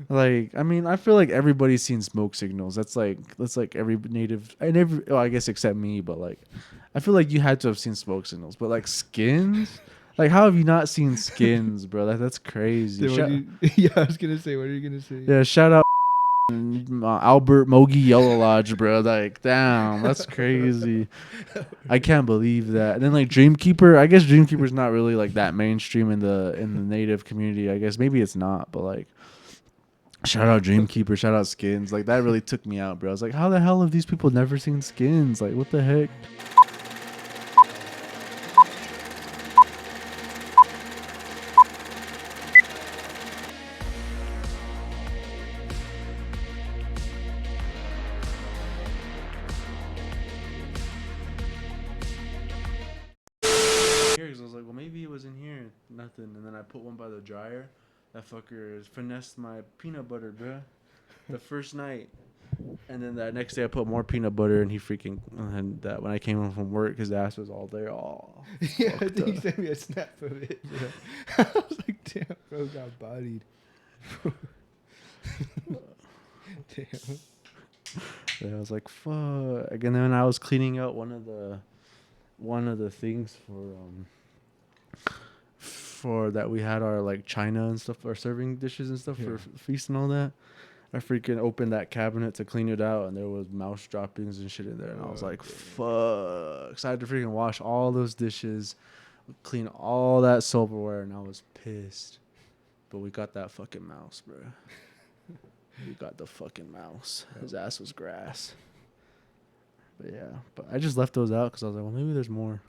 Like, I mean, I feel like everybody's seen smoke signals. That's like every native, and every, well, I guess except me, but like, I feel like you had to have seen smoke signals. But like skins, like how have you not seen skins, bro? That's crazy. So what do you, yeah, I was gonna say, what are you gonna say? Yeah, shout out Albert Mogi Yellow Lodge, bro. Like, damn, that's crazy. I can't believe that. And then like Dreamkeeper, I guess Dreamkeeper's not really like that mainstream in the native community. I guess maybe it's not, but like. Shout out Dreamkeeper, shout out Skins. Like that really took me out, bro. I was like, how the hell have these people never seen Skins? Like, what the heck? I was like, well, maybe it was in here. Nothing. And then I put one by the dryer. That fucker finessed my peanut butter, bro. The first night. And then that next day I put more peanut butter, and he freaking, and that when I came home from work, his ass was all there, all Yeah, I think up. you sent me a snap of it. Bro. I was like, damn, bro got bodied. Damn. Yeah, I was like, fuck. And then I was cleaning out one of the things for that we had our like china and stuff, our serving dishes and stuff for feast and all that. I freaking opened that cabinet to clean it out, and there was mouse droppings and shit in there. And I was like, fuck. So I had to freaking wash all those dishes, clean all that silverware, and I was pissed. But we got that fucking mouse, bro. We got the fucking mouse. His ass was grass. But yeah, but I just left those out because I was like, well, maybe there's more.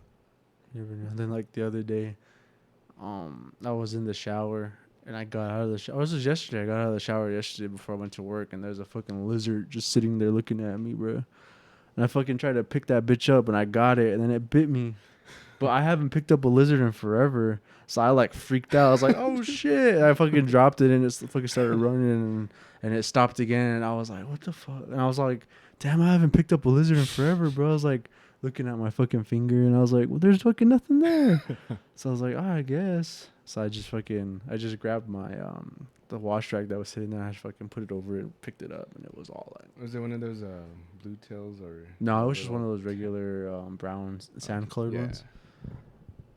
You never know. And then like the other day, I was in the shower. And I got out of the shower. This was yesterday. I got out of the shower yesterday before I went to work, and there's a fucking lizard just sitting there looking at me, bro. And I fucking tried to pick that bitch up, and I got it, and then it bit me. But I haven't picked up a lizard in forever, so I like freaked out. I was like, "Oh shit!" And I fucking dropped it, and it fucking started running, and it stopped again. And I was like, "What the fuck?" And I was like, "Damn, I haven't picked up a lizard in forever, bro." I was like looking at my fucking finger, and I was like, "Well, there's fucking nothing there." So I was like, "Oh, I guess." So I just grabbed my the wash rag that was sitting there. I just fucking put it over it, picked it up, and it was all like. Was it one of those blue tails or? No, it was just one of those regular brown sand colored yeah. ones.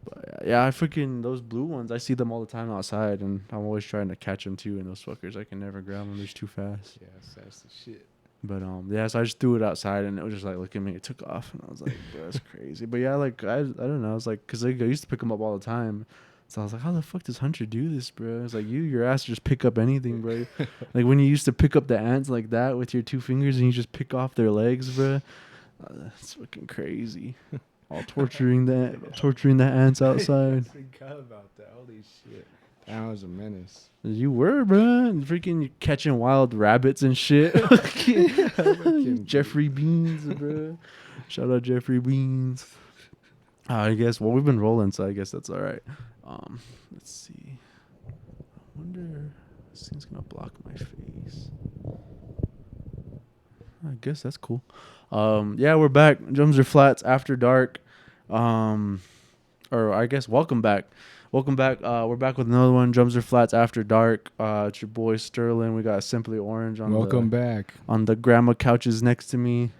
But yeah, I freaking those blue ones. I see them all the time outside, and I'm always trying to catch them too. And those fuckers, I can never grab them. They're just too fast. Yeah, that's the shit. But yeah, so I just threw it outside, and it was just like looking at me. It took off, and I was like, bro, that's crazy. But yeah, like I don't know. I was like, cause like, I used to pick them up all the time. So I was like, how the fuck does Hunter do this, bro? It's like your ass just pick up anything, bro. Like when you used to pick up the ants like that with your two fingers, and you just pick off their legs, bro. That's fucking crazy. All torturing the ants outside. I forgot about that. Holy shit. That was a menace. You were, bro. Freaking catching wild rabbits and shit. Jeffrey Beans, bro. Shout out Jeffrey Beans. I guess, well, we've been rolling, so I guess that's all right. Let's see. I wonder, this thing's gonna block my face. I guess that's cool. Yeah, we're back. Drums Are Flats after dark. Or I guess welcome back. Welcome back. We're back with another one. Drums Are Flats after dark. It's your boy Sterling. We got Simply Orange on Welcome back. On the grandma couches next to me.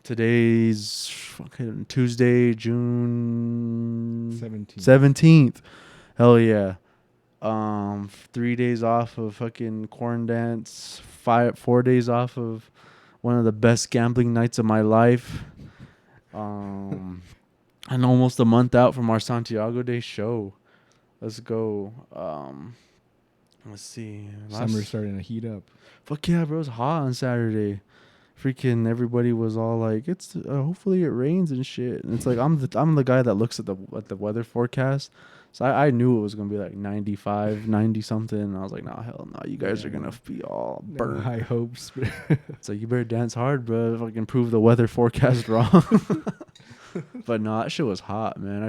Today's fucking Tuesday, June 17th. Hell yeah. 3 days off of fucking corn dance. 4 days off of one of the best gambling nights of my life. And almost a month out from our Santiago Day show. Let's go. Let's see. Summer's starting to heat up. Fuck yeah, bro. It was hot on Saturday. Freaking everybody was all like, "It's hopefully it rains and shit." And it's like I'm the guy that looks at the weather forecast. So I knew it was gonna be like 95, 90 something. And I was like, "Nah, hell no, you guys are gonna be all burnt." High hopes. So you better dance hard, bro. If I can prove the weather forecast wrong. But no, that shit was hot, man.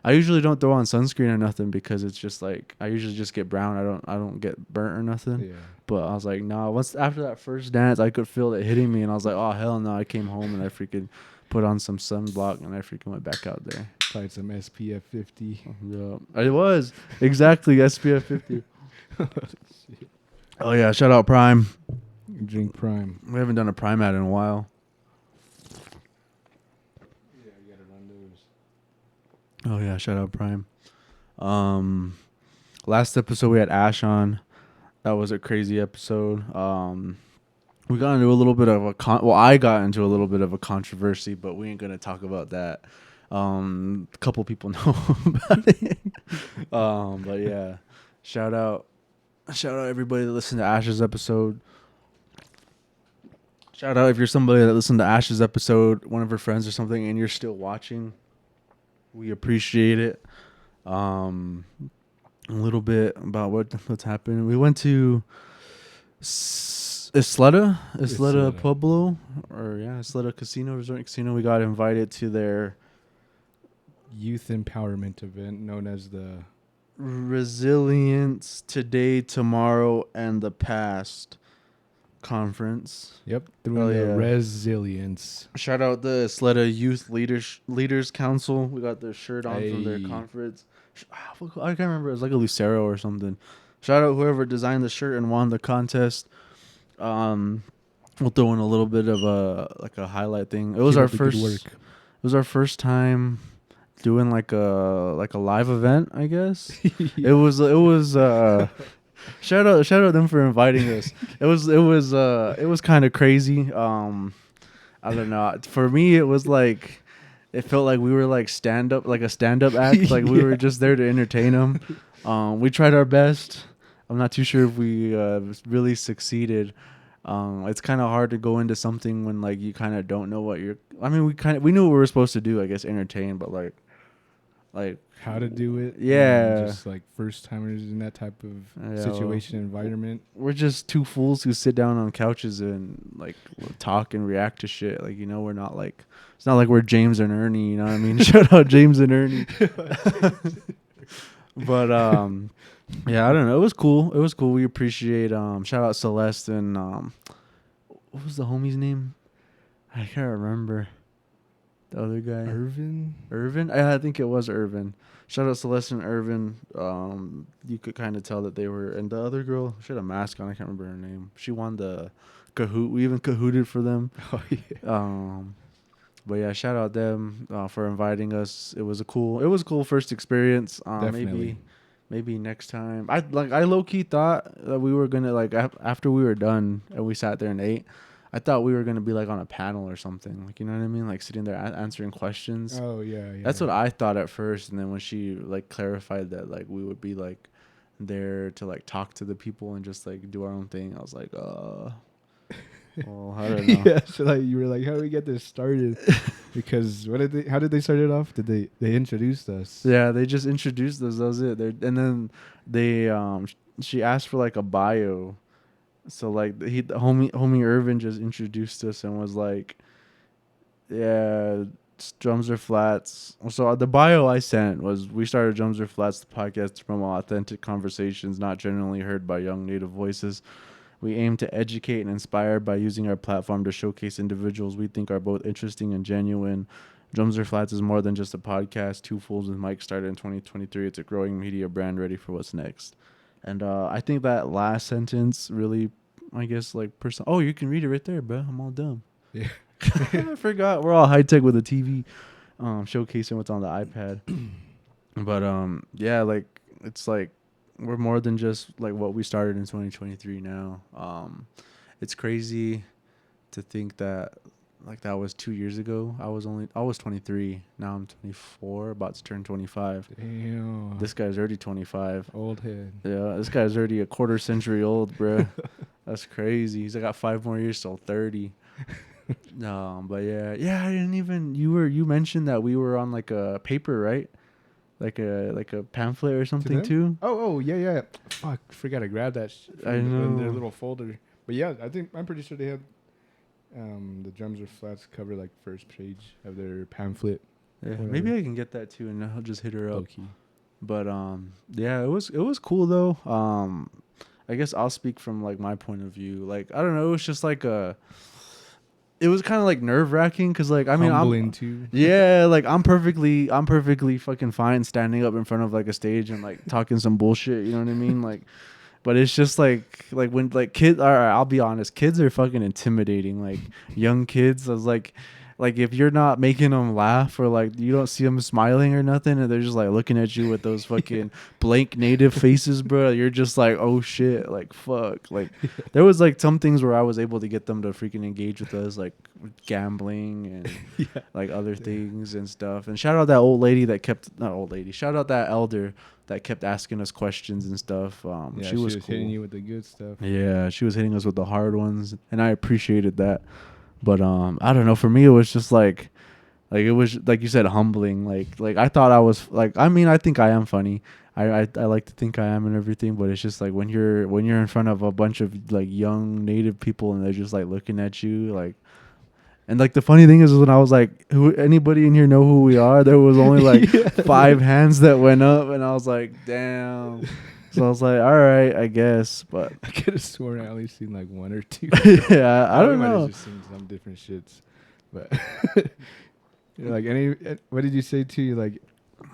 I usually don't throw on sunscreen or nothing because it's just like I usually just get brown. I don't get burnt or nothing. Yeah. But I was like, nah. Once after that first dance, I could feel it hitting me, and I was like, oh hell no. I came home and I freaking put on some sunblock, and I freaking went back out there. Tried some SPF 50. Yeah, it was exactly SPF 50. Oh yeah, shout out Prime. Drink Prime. We haven't done a Prime ad in a while. Yeah, you gotta run those. Oh yeah, shout out Prime. Last episode we had Ash on. That was a crazy episode. We got into a little bit of I got into a little bit of a controversy, but we ain't gonna talk about that. A couple people know about it. But yeah, shout out everybody that listened to Ash's episode. Shout out if you're somebody that listened to Ash's episode, one of her friends or something, and you're still watching. We appreciate it. A little bit about what's happened. We went to Isleta Pueblo, Isleta Resort and Casino. We got invited to their youth empowerment event known as the Resilience Today, Tomorrow, and the Past conference. Yep, through the resilience. Shout out the Isleta Youth Leaders Council. We got their shirt on from their conference. I can't remember. It was like a Lucero or something. Shout out whoever designed the shirt and won the contest. We'll throw in a little bit of a highlight thing. It was our first. It was our first time doing like a live event, I guess. It was shout out them for inviting us. It was kind of crazy. I don't know. For me, it was like it felt like we were like a stand up act. Like we were just there to entertain them. We tried our best. I'm not too sure if we really succeeded. It's kind of hard to go into something when like you kind of don't know what you're. I mean, we knew what we were supposed to do. I guess entertain, but like how to do it. Yeah, just like first timers in that type of situation environment. We're just two fools who sit down on couches and like talk and react to shit. Like we're not like it's not like we're James and Ernie. You know what I mean? Shout out James and Ernie. But yeah, I don't know. It was cool. We appreciate shout out Celeste and what was the homie's name? I can't remember. The other guy. Irvin? I think it was Irvin. Shout out Celeste and Irvin. You could kind of tell that they were, and the other girl, she had a mask on. I can't remember her name. She won the Kahoot. We even Kahooted for them. Oh yeah. But yeah, shout out them for inviting us. It was a cool first experience. Definitely. Maybe next time. I low key thought that we were gonna like after we were done and we sat there and ate. I thought we were gonna be like on a panel or something. Like you know what I mean? Like sitting there answering questions. Oh yeah. That's what I thought at first, and then when she like clarified that like we would be like there to like talk to the people and just like do our own thing, I was like, well, I don't know. Yeah, so like you were like, how do we get this started? Because how did they start it off? Did they introduced us? Yeah, they just introduced us. That was it. And then they she asked for like a bio. So like the homie Irvin just introduced us and was like, yeah, Drums or Flats. So the bio I sent was, we started Drums or Flats, the podcast to promote authentic conversations not generally heard by young native voices. We aim to educate and inspire by using our platform to showcase individuals we think are both interesting and genuine. Drums or Flats is more than just a podcast. Two Fools with Mike started in 2023. It's a growing media brand ready for what's next. And I think that last sentence really, I guess, like, oh, you can read it right there, bro. I'm all dumb. Yeah. I forgot. We're all high tech with a TV, showcasing what's on the iPad. But yeah, like it's like we're more than just like what we started in 2023 now. It's crazy to think that like that was 2 years ago. I was 23. Now I'm 24, about to turn 25. Damn. This guy's already 25. Old head. Yeah, this guy's already a quarter century old, bro. That's crazy. He's got 5 more years till 30. But yeah, I didn't even. You mentioned that we were on like a paper, right? Like a pamphlet or something too. Oh yeah. Fuck, forgot to grab that. I know. In their little folder. But yeah, I'm pretty sure they have the Drums or Flats cover like first page of their pamphlet. Yeah, maybe I can get that too, and I'll just hit her up. Okay. But yeah, it was cool though. I guess I'll speak from like my point of view. Like I don't know, it was just like it was kind of like nerve wracking because like I mean humbling too. Yeah, like I'm perfectly fucking fine standing up in front of like a stage and like talking some bullshit. You know what I mean? Like But it's just like when like kids are, I'll be honest, kids are fucking intimidating. Like young kids, I was like if you're not making them laugh or like you don't see them smiling or nothing, and they're just like looking at you with those fucking blank native faces, bro. You're just like, oh shit, like fuck. Like there was like some things where I was able to get them to freaking engage with us, like gambling and like other things and stuff. And shout out that old lady that kept not old lady. Shout out that elder that kept asking us questions and stuff. She was cool. Hitting you with the good stuff. Yeah, she was hitting us with the hard ones, and I appreciated that. But I don't know. For me, it was just like it was like you said, humbling. Like I thought I was like. I mean, I think I am funny. I like to think I am and everything. But it's just like when you're in front of a bunch of like young native people and they're just like looking at you like. And like the funny thing is when I was like, "Who? Anybody in here know who we are?" There was only like 5 hands that went up, and I was like, "Damn." So I was like, "All right, I guess." But I could have sworn I only seen like 1 or 2. yeah, I don't know. Just seen some different shits, but like what did you say to you? Like,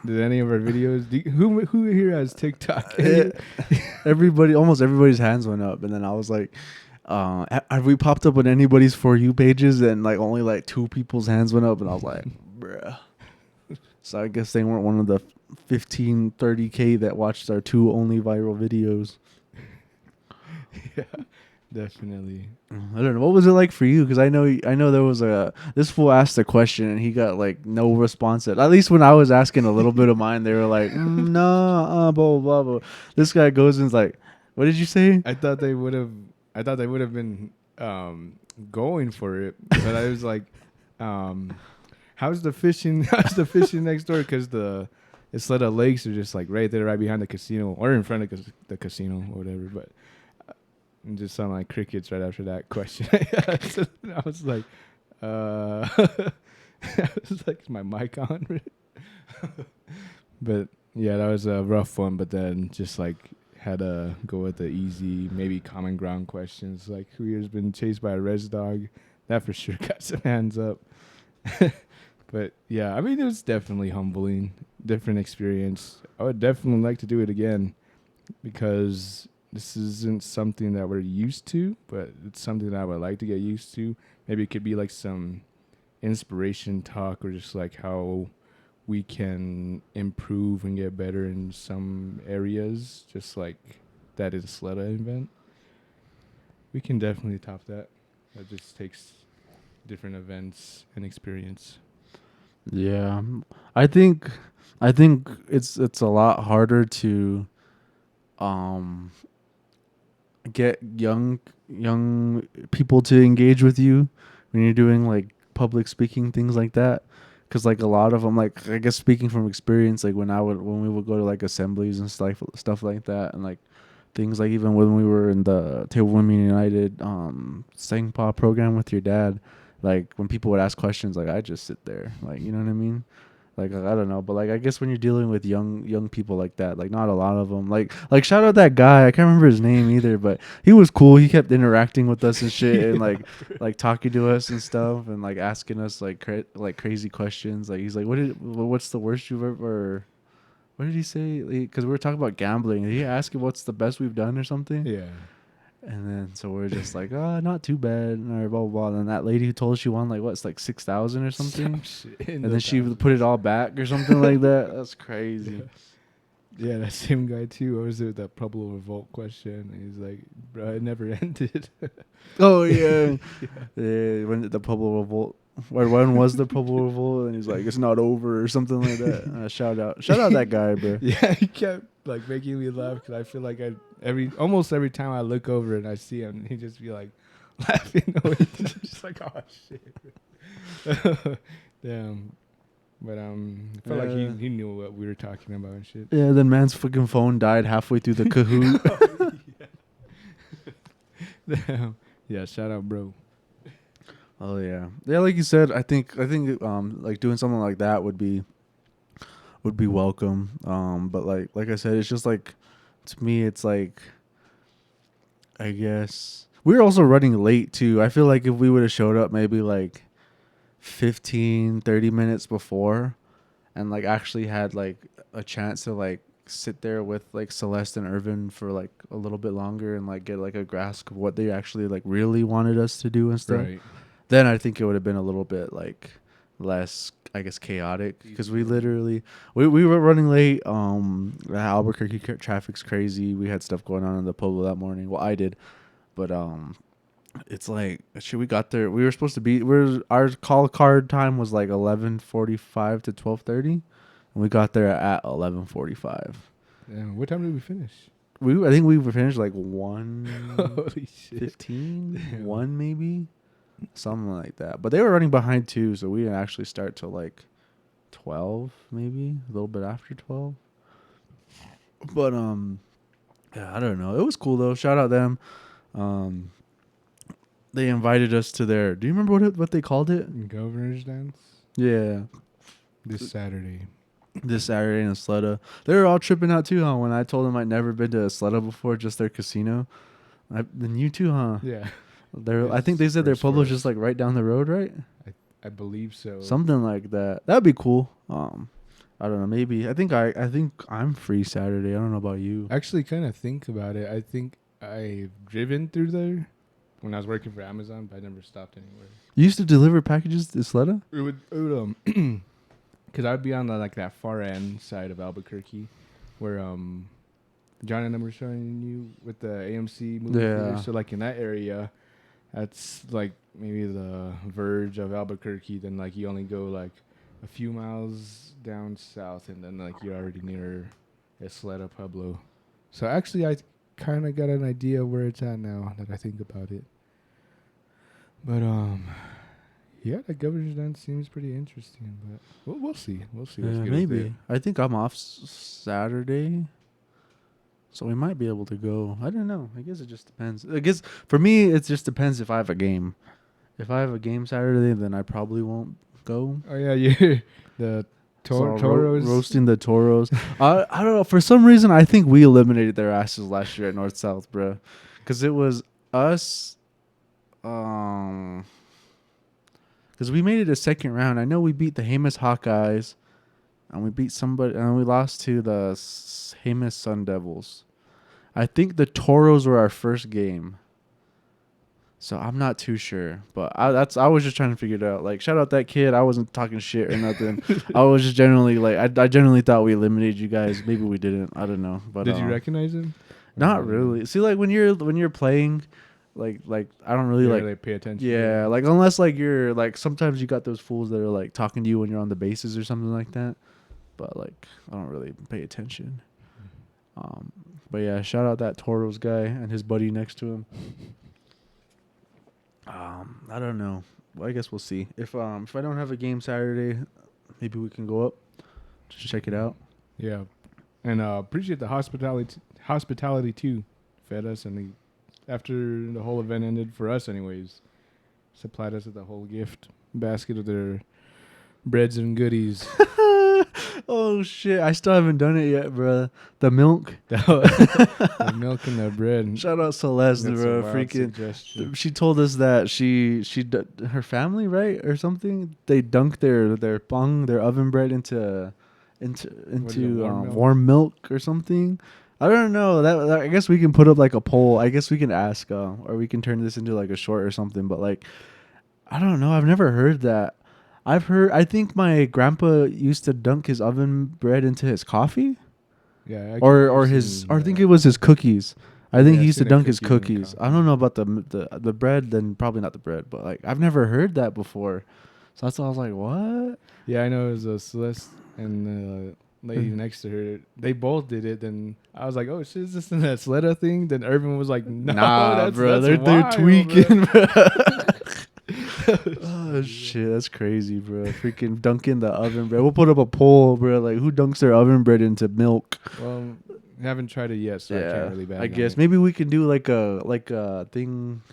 did any of our videos? Who here has TikTok? Almost everybody's hands went up, and then I was like. Have we popped up on anybody's For You pages and like only like 2 people's hands went up and I was like, bruh. So I guess they weren't one of the 30K that watched our 2 only viral videos. Yeah, definitely. I don't know. What was it like for you? Because I know there was this fool asked a question and he got like no response. At least when I was asking a little bit of mine, they were like, no, blah, blah, blah. This guy goes and's like, what did you say? I thought they would have been going for it, but I was like, how's the fishing next door? Because the Isleta lakes are just like right there, right behind the casino or in front of the casino or whatever. But it just sounded like crickets right after that question. I was like, is my mic on? But yeah, that was a rough one. But then just like. Had to go with the easy, maybe common ground questions, like who here's been chased by a res dog? That for sure got some hands up. But yeah, I mean, it was definitely humbling, different experience. I would definitely like to do it again because this isn't something that we're used to, but it's something that I would like to get used to. Maybe it could be like some inspiration talk or just like how we can improve and get better in some areas, just like that Isleta event. We can definitely top that. That just takes different events and experience. Yeah, I think it's a lot harder to get young people to engage with you when you're doing like public speaking, things like that. Because like a lot of them, like I guess speaking from experience, like when we would go to like assemblies and stuff like that, and like things like even when we were in the Table Women United Sangpa program with your dad, like when people would ask questions, like I just sit there, like you know what I mean. Like I don't know, but like I guess when you're dealing with young people like that, like not a lot of them. Like shout out that guy. I can't remember his name either, but he was cool. He kept interacting with us and shit, and like talking to us and stuff, and like asking us like crazy questions. Like he's like, what's the worst you've ever? What did he say? Because we were talking about gambling. Did he ask you what's the best we've done or something? Yeah. And then so we're just like, not too bad, or blah blah blah. And then that lady who told us she won like what's like 6,000 or something, and then she put it all back or something like that. That's crazy. Yeah, that same guy too. What was it? That Pueblo Revolt question. And he's like, bro, it never ended. Oh yeah. Yeah. When the Pueblo Revolt. When was the Pueblo Revolt? And he's like, it's not over or something like that. Shout out that guy, bro. Yeah, he kept like making me laugh because I feel like almost every time I look over and I see him, he just be like laughing. Just like, oh shit. Damn. But I felt like he knew what we were talking about and shit. Yeah, then man's fucking phone died halfway through the Kahoot. Damn. Yeah, shout out, bro. Oh yeah, yeah. Like you said, I think like doing something like that would be welcome. But like I said, it's just like to me, it's like I guess we were also running late too. I feel like if we would have showed up maybe like 15-30 minutes before, and like actually had like a chance to like sit there with like Celeste and Irvin for like a little bit longer and like get like a grasp of what they actually like really wanted us to do and stuff, Right. then I think it would have been a little bit like less, I guess, chaotic, because we literally we were running late. Albuquerque traffic's crazy. We had stuff going on in the Pueblo that morning. Well, I did, but it's like shit. We got there. We were supposed to be. Our call card time was like 11:45 to 12:30, and we got there at 11:45. Yeah. What time did we finish? I think we finished like 1:15, Holy shit. 1 maybe, something like that. But they were running behind too, so we didn't actually start till like 12, maybe a little bit after 12. But yeah, I don't know. It was cool though. Shout out them. They invited us to their. Do you remember what they called it? Governor's Dance. Yeah, This Saturday. this Saturday in Isleta. They were all tripping out too, huh? When I told them I'd never been to Isleta before, just their casino. Then you too, huh? Yeah. I think they said their Pueblo's just like right down the road, right? I believe so. Something like that. That'd be cool. I don't know. Maybe I think I'm free Saturday. I don't know about you. Actually, kind of think about it. I think I've driven through there when I was working for Amazon, but I never stopped anywhere. You used to deliver packages to Isleta? It would because I'd be on the, like that far end side of Albuquerque, where John and I were showing you with the AMC movie theater. So like in that area, that's like maybe the verge of Albuquerque. Then like you only go like a few miles down south, and then like you're already near Isleta Pueblo. So actually, I kind of got an idea where it's at now that I think about it. But yeah, the Governor's Dance seems pretty interesting. But we'll see. We'll see. Maybe. I think I'm off Saturday, so we might be able to go. I don't know. I guess it just depends. I guess for me, it just depends if I have a game. If I have a game Saturday, then I probably won't go. Oh yeah, yeah. The Toros roasting the Toros. I don't know. For some reason, I think we eliminated their asses last year at North South, bro. Because it was us. Because we made it a second round. I know we beat the Hamas Hawkeyes, and we beat somebody, and we lost to the Hamas Sun Devils. I think the Toros were our first game. So I'm not too sure, but I was just trying to figure it out. Like, shout out that kid. I wasn't talking shit or nothing. I was just generally like, I generally thought we eliminated you guys. Maybe we didn't. I don't know. But did you recognize him? Not really. See, like when you're playing, like I don't really like pay attention. Yeah, like unless like you're like sometimes you got those fools that are like talking to you when you're on the bases or something like that. But like I don't really pay attention. But yeah, shout out that Toros guy and his buddy next to him. I don't know. Well, I guess we'll see. If I don't have a game Saturday, maybe we can go up, just check it out. Yeah, and appreciate the hospitality too. Fed us, and after the whole event ended, for us anyways, supplied us with a whole gift basket of their breads and goodies. Oh shit! I still haven't done it yet, bro. The milk, the milk and the bread. Shout out Celeste, bro. Freaking, she told us that her family, right, or something. They dunked their oven bread into warm milk or something. I don't know. That I guess we can put up like a poll. I guess we can ask, or we can turn this into like a short or something. But like, I don't know. I've never heard that. I think my grandpa used to dunk his oven bread into his coffee. Yeah. Or I think it was his cookies. I think he used to dunk his cookies. I don't know about the bread, then probably not the bread, but like I've never heard that before. So that's why I was like, what? Yeah, I know it was Celeste and the lady next to her. They both did it. Then I was like, oh shit, is this in that Isleta thing? Then Irvin was like, nah, bro, they're tweaking, bro. Oh shit, that's crazy, bro. Freaking dunking the oven bread. We'll put up a poll, bro. Like, who dunks their oven bread into milk? Well, I haven't tried it yet, so I can't really bad. I guess maybe we can do like a thing,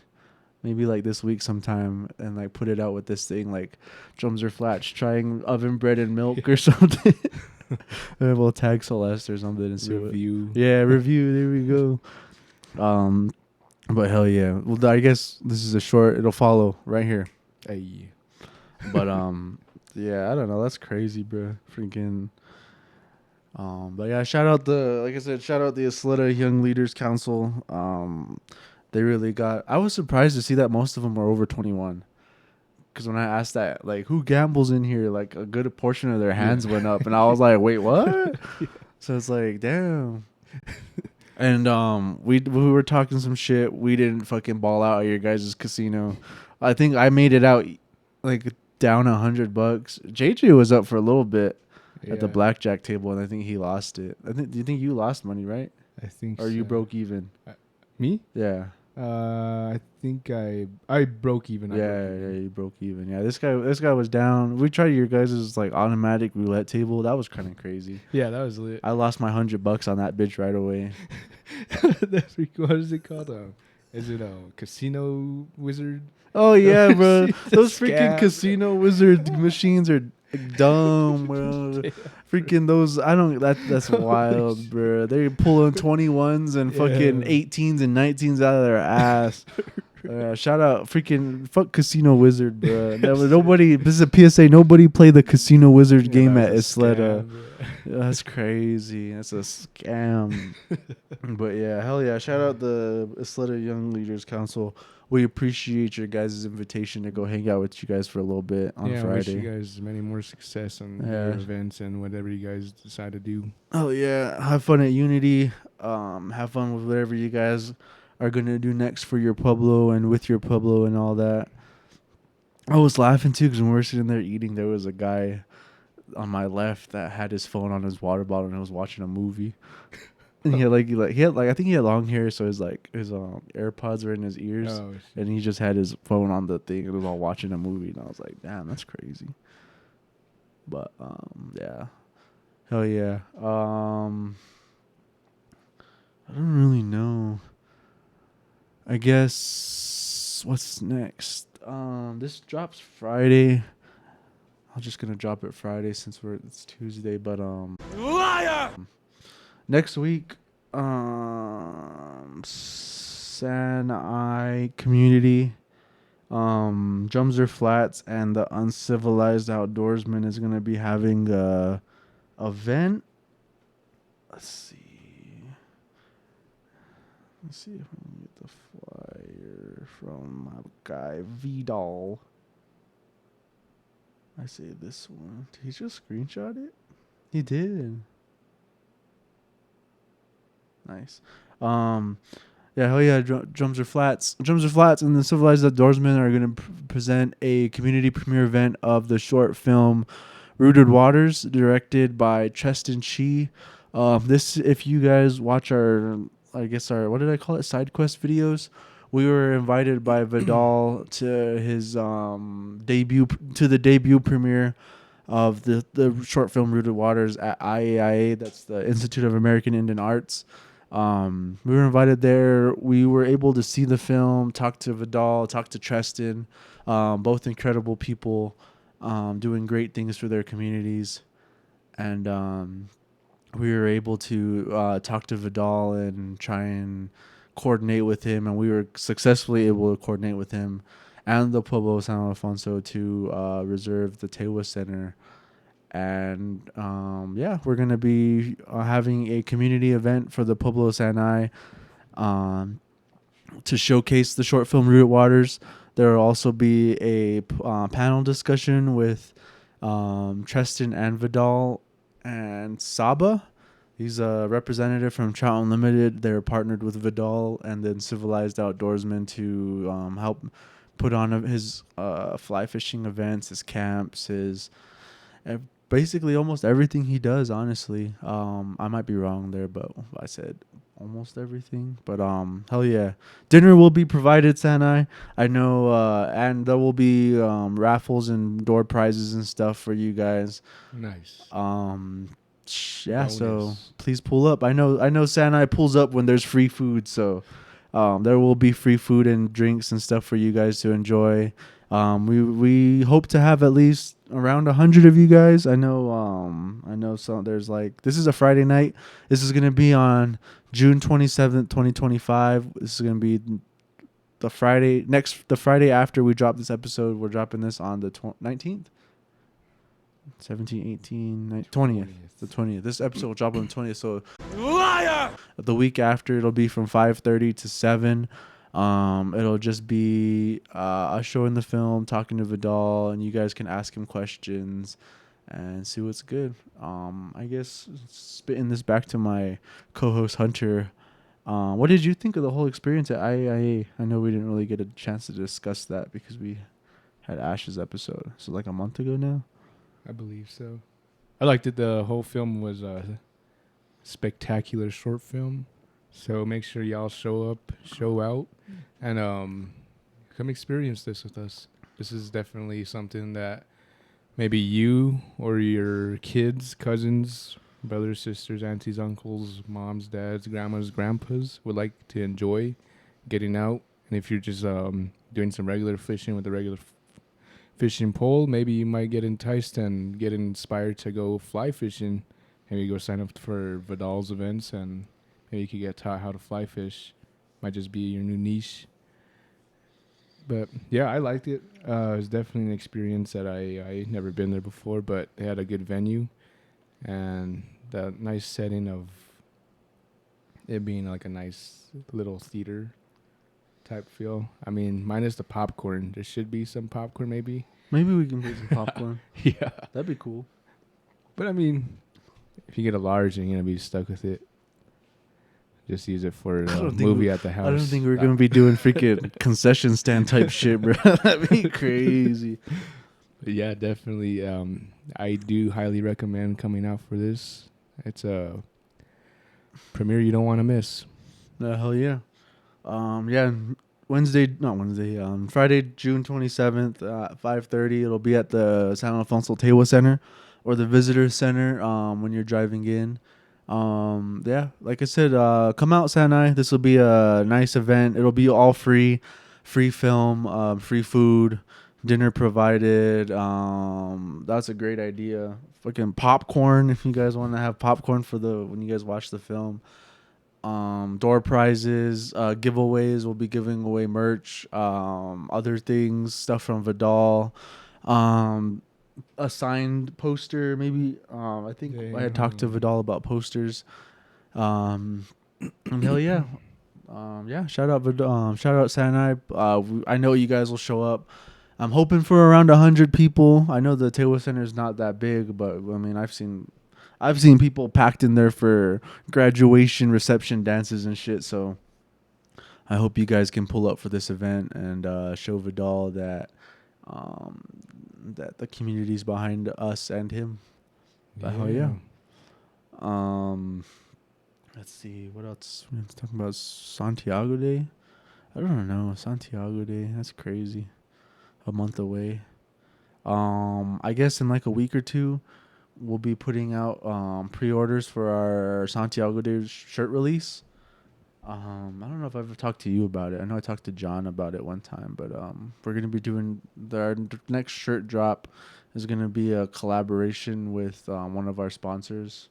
maybe like this week sometime, and like put it out with this thing, like Drums or Flats trying oven bread and milk or something. And we'll tag Celeste or something and see review. Review. There we go. But hell yeah. Well, I guess this is a short. It'll follow right here. Hey. But yeah, I don't know. That's crazy, bro. Freaking. But yeah, shout out like I said, shout out the Isleta Young Leaders Council. They really got. I was surprised to see that most of them are over 21. Because when I asked that, like, who gambles in here, like a good portion of their hands went up, and I was like, wait, what? So it's like, damn. And we were talking some shit. We didn't fucking ball out at your guys' casino. I think I made it out like down $100. JJ was up for a little bit at the blackjack table, and I think he lost it. Do you think you lost money, right? I think or you broke even? Me? Yeah. I think I broke even. Yeah, you broke even. Yeah, this guy was down. We tried your guys' like automatic roulette table. That was kind of crazy. Yeah, that was lit. I lost my $100 on that bitch right away. What is it called? Is it a casino wizard? Oh yeah, bro. Those freaking casino wizard machines are dumb, bro. Freaking those, I don't. That's wild, bro. They're pulling 21s and fucking 18s and 19s out of their ass. Shout out, freaking fuck Casino Wizard, bro. Nobody. This is a PSA. Nobody play the Casino Wizard game at Isleta. That's crazy. That's a scam. But yeah, hell yeah. Shout out the Isleta Young Leaders Council. We appreciate your guys' invitation to go hang out with you guys for a little bit on Friday. Wish you guys many more success on your events and whatever you guys decide to do. Oh yeah, have fun at Unity. Have fun with whatever you guys are gonna do next for your Pueblo and with your Pueblo and all that. I was laughing too because when we were sitting there eating, there was a guy on my left that had his phone on his water bottle and was watching a movie. And he had I think he had long hair, so his AirPods were in his ears, and he just had his phone on the thing and was all watching a movie. And I was like, damn, that's crazy. But yeah, hell yeah. I don't really know. I guess what's next? This drops Friday. I'm just gonna drop it Friday since it's Tuesday. But liar. Next week, Sanai community, Drums Are Flats, and the Uncivilized Outdoorsman is gonna be having a event. Let's see if I can get the flyer from my guy Vidal. I say this one. Did he just screenshot it? He did. Nice. Yeah, hell yeah. Drums Are Flats. Drums Are Flats and the Civilized Outdoorsmen are going to present a community premiere event of the short film Rooted Waters, directed by Tristan Chi. This, if you guys watch our, what did I call it? Side quest videos. We were invited by Vidal to his the debut premiere of the short film Rooted Waters at IAIA. That's the Institute of American Indian Arts. We were invited there. We were able to see the film, talk to Vidal, talk to Tristan, both incredible people, doing great things for their communities. And we were able to talk to Vidal and try and coordinate with him, and we were successfully able to coordinate with him and the Pueblo San Alfonso to reserve the Tewa Center. And we're going to be having a community event for the Pueblo Sanai to showcase the short film Rooted Waters. There will also be a panel discussion with Tristan and Vidal and Saba. He's a representative from Trout Unlimited. They're partnered with Vidal and then Civilized Outdoorsmen to help put on his fly fishing events, his camps, his basically almost everything he does, honestly. I might be wrong there, but I said almost everything. But hell yeah. Dinner will be provided, Sanai. I know, and there will be raffles and door prizes and stuff for you guys. Nice. Yeah, so please pull up. I know Sanai pulls up when there's free food, so there will be free food and drinks and stuff for you guys to enjoy. We hope to have at least around 100 of you guys. I know some. There's this is a Friday night. This is gonna be on June 27th, 2025. This is gonna be the Friday after we drop this episode. We're dropping this on the 19th. 17, 18, 19, 20th. The 20th. This episode will drop on the 20th. So liar. The week after, it'll be from 5:30 to 7. It'll just be us showing the film, talking to Vidal, and you guys can ask him questions and see what's good. I guess spitting this back to my co-host Hunter. What did you think of the whole experience at IAIA? I know we didn't really get a chance to discuss that because we had Ash's episode. So like a month ago now. I believe so. I liked it. The whole film was a spectacular short film. So make sure y'all show up, show out, and come experience this with us. This is definitely something that maybe you or your kids, cousins, brothers, sisters, aunties, uncles, moms, dads, grandmas, grandpas would like to enjoy getting out. And if you're just doing some regular fishing with a regular fishing pole, maybe you might get enticed and get inspired to go fly fishing. Maybe go sign up for Vidal's events and maybe you could get taught how to fly fish. Might just be your new niche. But yeah, I liked it. It was definitely an experience that I never been there before, but they had a good venue and the nice setting of it being like a nice little theater type feel. I mean, minus the popcorn. There should be some popcorn maybe. Maybe we can get some popcorn. Yeah. That'd be cool. But I mean, if you get a large, you're going to be stuck with it. Just use it for a movie at the house. I don't think we're going to be doing freaking concession stand type shit, bro. That'd be crazy. But yeah, definitely. I do highly recommend coming out for this. It's a premiere you don't want to miss. Hell yeah. Friday, June 27th, 5:30. It'll be at the San Alfonso Tewa Center or the Visitor Center when you're driving in. Like I said, come out, Sanai. This will be a nice event. It'll be all free film, free food, dinner provided. That's a great idea. Fucking popcorn if you guys want to have popcorn for when you guys watch the film. Door prizes, giveaways. We'll be giving away merch, other things, stuff from Vidal, a signed poster maybe. I think I had talked to Vidal about posters. And hell yeah. Shout out Sanai. I know you guys will show up. I'm hoping for around 100 people. I know the Tewa Center is not that big, but I mean I've seen people packed in there for graduation reception dances and shit. So I hope you guys can pull up for this event and show Vidal that the community's behind us and him. But hell yeah. Let's see what else. We're talking about Santiago Day. I don't know. Santiago Day. That's crazy. A month away. I guess in like a week or two, we'll be putting out pre-orders for our Santiago Day shirt release. I don't know if I've ever talked to you about it. I know I talked to John about it one time, but we're going to be doing our next shirt drop is going to be a collaboration with one of our sponsors,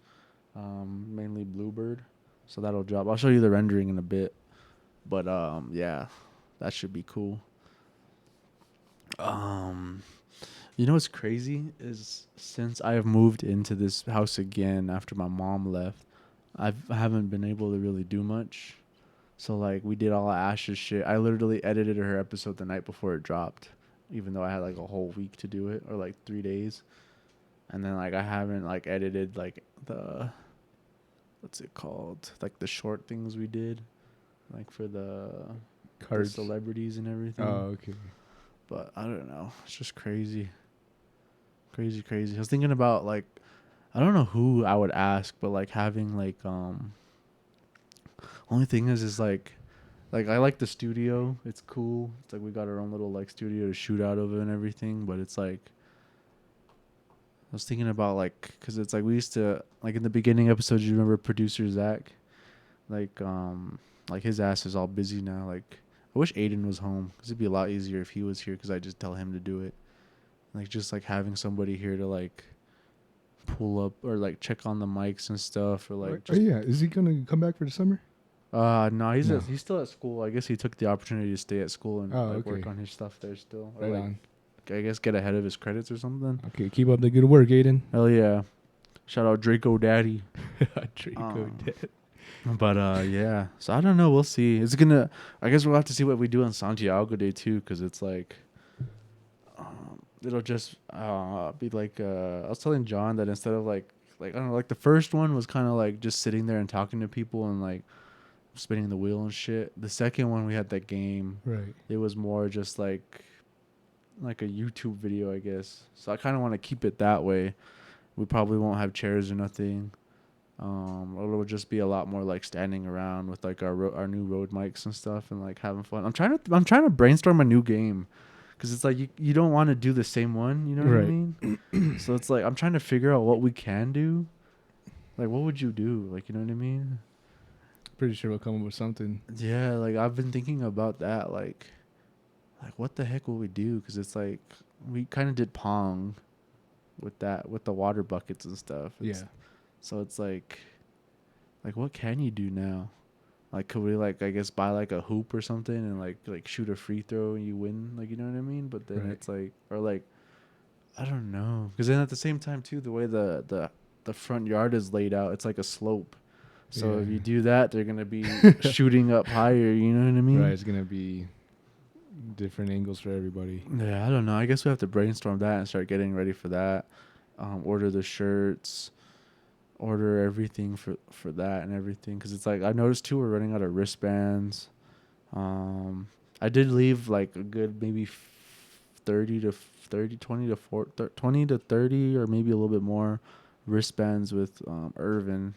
mainly Bluebird. So that'll drop. I'll show you the rendering in a bit. But yeah, that should be cool. You know what's crazy is since I have moved into this house again after my mom left, I haven't been able to really do much. So like we did all of Ash's shit. I literally edited her episode the night before it dropped, even though I had like a whole week to do it or like 3 days. And then like I haven't like edited like the what's it called? Like the short things we did, like for the cards, the celebrities and everything. Oh, okay. But I don't know. It's just crazy. Crazy. I was thinking about like, I don't know who I would ask, but like having like, only thing is like I like the studio. It's cool. It's like we got our own little like studio to shoot out of and everything. But it's like, I was thinking about like, cause it's like we used to like in the beginning episodes. You remember producer Zach, like his ass is all busy now. Like I wish Aiden was home because it'd be a lot easier if he was here because I just tell him to do it. Like just like having somebody here to like pull up or like check on the mics and stuff or like. Just is he gonna come back for the summer? No, he's still at school. I guess he took the opportunity to stay at school and work on his stuff there still. Or Right like, on. I guess get ahead of his credits or something. Okay, keep up the good work, Aiden. Hell yeah. Shout out Draco Daddy. Draco Dead. But yeah. So I don't know. We'll see. It's gonna. I guess we'll have to see what we do on Santiago Day too, because it's like, it'll just be like. I was telling John that instead of like I don't know, like the first one was kind of like just sitting there and talking to people and like spinning the wheel and shit. The second one we had that game. Right. It was more just like a YouTube video, I guess. So I kind of want to keep it that way. We probably won't have chairs or nothing. It'll just be a lot more like standing around with like our new road mics and stuff and like having fun. I'm trying to brainstorm a new game, because it's like you don't want to do the same one, you know what I mean? So it's like I'm trying to figure out what we can do. Like, what would you do? Like, you know what I mean? Pretty sure we'll come up with something. Yeah, like I've been thinking about that. Like what the heck will we do? Because it's like we kind of did Pong with the water buckets and stuff. So it's like what can you do now? Like, could we like, I guess, buy like a hoop or something and like shoot a free throw and you win? Like, you know what I mean? But then it's like, or like, I don't know. Because then at the same time too, the way the front yard is laid out, it's like a slope. So if you do that, they're gonna be shooting up higher. You know what I mean? Right. It's gonna be different angles for everybody. Yeah, I don't know. I guess we have to brainstorm that and start getting ready for that. Order the shirts, order everything for that and everything. Because it's like I noticed too, we're running out of wristbands. I did leave like a good maybe 20 to 30 or maybe a little bit more wristbands with Irvin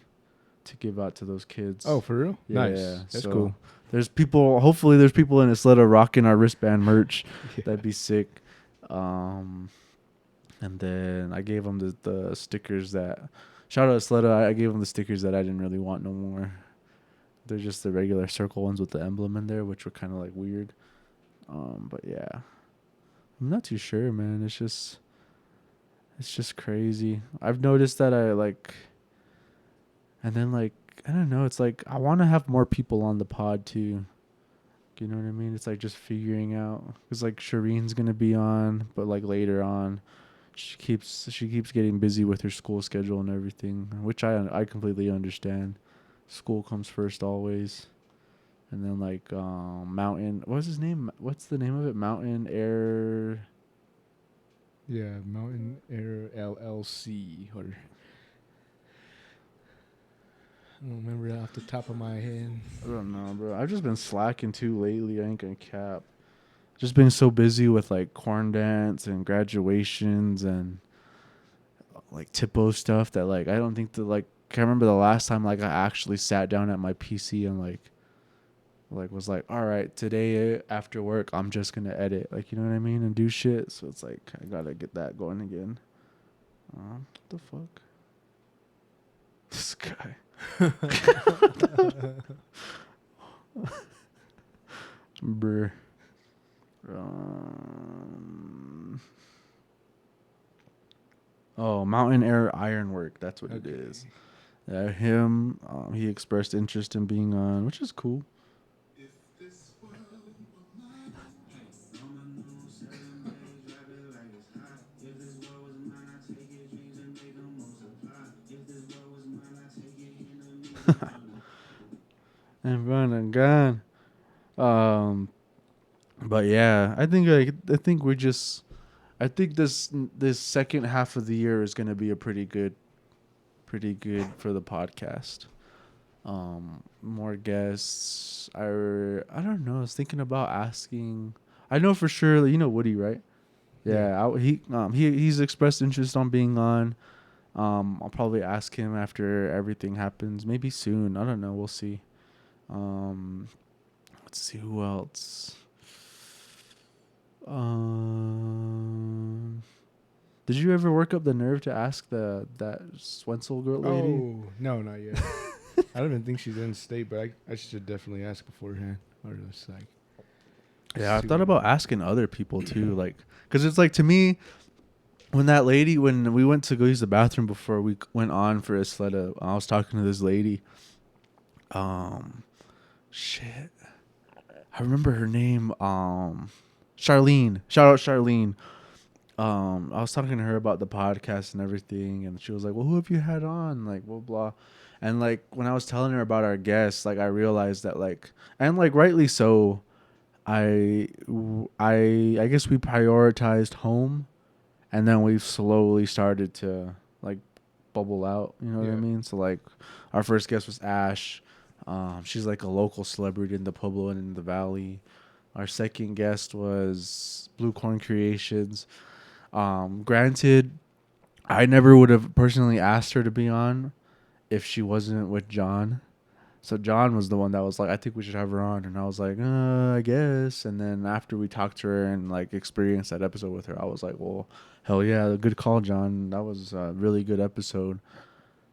to give out to those kids. Oh, for real? Yeah, Nice. yeah. That's so cool. Hopefully there's people in Isleta rocking our wristband merch. That'd be sick. And then I gave them the stickers that, shout out Isleta, I gave them the stickers that I didn't really want no more. They're just the regular circle ones with the emblem in there, which were kind of like weird. But yeah, I'm not too sure, man. It's just crazy. I've noticed that and then like, I don't know, it's like I want to have more people on the pod too. You know what I mean? It's like just figuring out, because like Shireen's gonna be on, but like later on, she keeps getting busy with her school schedule and everything, which I completely understand. School comes first always, and then like Mountain. What's his name? What's the name of it? Mountain Air. Yeah, Mountain Air LLC or. I don't remember that off the top of my head. I don't know, bro. I've just been slacking too lately. I ain't gonna cap. Just been so busy with like corn dance and graduations and like Tipo stuff that like I don't think that like, can't remember the last time like I actually sat down at my PC and like was like, all right, today after work I'm just gonna edit, like, you know what I mean, and do shit. So it's like I gotta get that going again. What the fuck? This guy. Brr. Mountain Air Ironwork. That's what it is. Him. He expressed interest in being on, which is cool. And run and gun. But yeah, I think this second half of the year is gonna be a pretty good for the podcast. More guests. I don't know. I was thinking about asking. I know for sure. You know Woody, right? Yeah. He's expressed interest on being on. I'll probably ask him after everything happens. Maybe soon. I don't know. We'll see. Let's see who else. Did you ever work up the nerve to ask that Swensel girl lady? Oh, no, not yet. I don't even think she's in state, but I should definitely ask beforehand. Or just like, yeah, I thought about asking other people too, like, because it's like, to me, when we went to go use the bathroom before we went on for Isleta, I was talking to this lady. Shit, I remember her name. Charlene. Shout out Charlene. I was talking to her about the podcast and everything, and she was like, "Well, who have you had on?" Like, blah blah. And like when I was telling her about our guests, like I realized that like, and like rightly so, I guess we prioritized home, and then we've slowly started to like bubble out. You know what I Yeah. mean? So like, our first guest was Ash. She's like a local celebrity in the Pueblo and in the Valley. Our second guest was Blue Corn Creations. Granted, I never would have personally asked her to be on if she wasn't with John. So John was the one that was like, I think we should have her on, and I was like, I guess. And then after we talked to her and like experienced that episode with her, I was like, well, hell yeah, good call, John. That was a really good episode.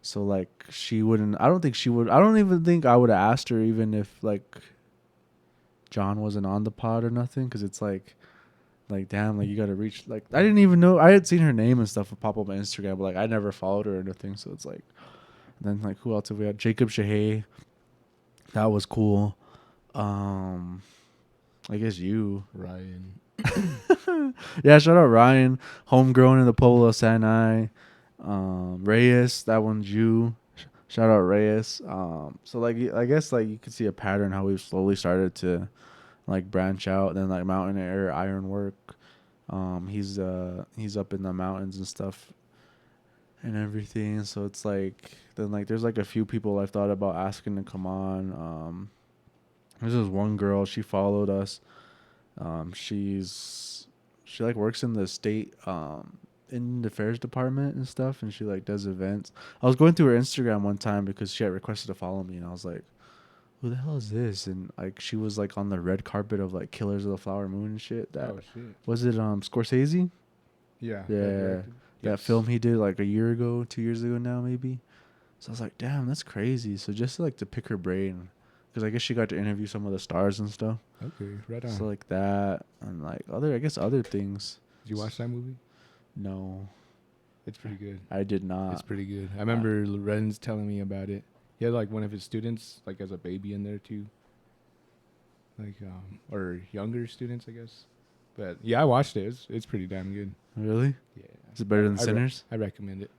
So like, she wouldn't. I don't think she would. I don't even think I would have asked her even if like John wasn't on the pod or nothing, because it's like damn, like you gotta reach. Like I didn't even know I had seen her name and stuff pop up on Instagram, but like I never followed her or anything. So it's like, then like who else have we had? Jacob Shahey. That was cool. I guess you. Ryan. Yeah, shout out Ryan, homegrown in the Pueblo Sinai. Reyes, that one's you. Shout out Reyes. So like I guess like you could see a pattern how we've slowly started to like branch out. Then like Mountain Air Iron Work. He's up in the mountains and stuff and everything. So it's like then like there's like a few people I've thought about asking to come on. There's this one girl, she followed us. She like works in the state in the fairs department and stuff, and she like does events. I was going through her Instagram one time because she had requested to follow me, and I was like, who the hell is this? And like she was like on the red carpet of like Killers of the Flower Moon and shit. That shit. was it Scorsese? Yeah. Yeah. That film he did like a year ago, 2 years ago now maybe. So I was like, damn, that's crazy. So just like to pick her brain, because I guess she got to interview some of the stars and stuff. Okay, right on. So like that and like other things. Did you watch that movie? No, It's pretty good. I did not. It's pretty good. I remember Lorenz telling me about it. He had like one of his students like as a baby in there too. Like or younger students, I guess. But yeah, I watched it. It's pretty damn good. Really? Yeah. Is it better than Sinners? I recommend it.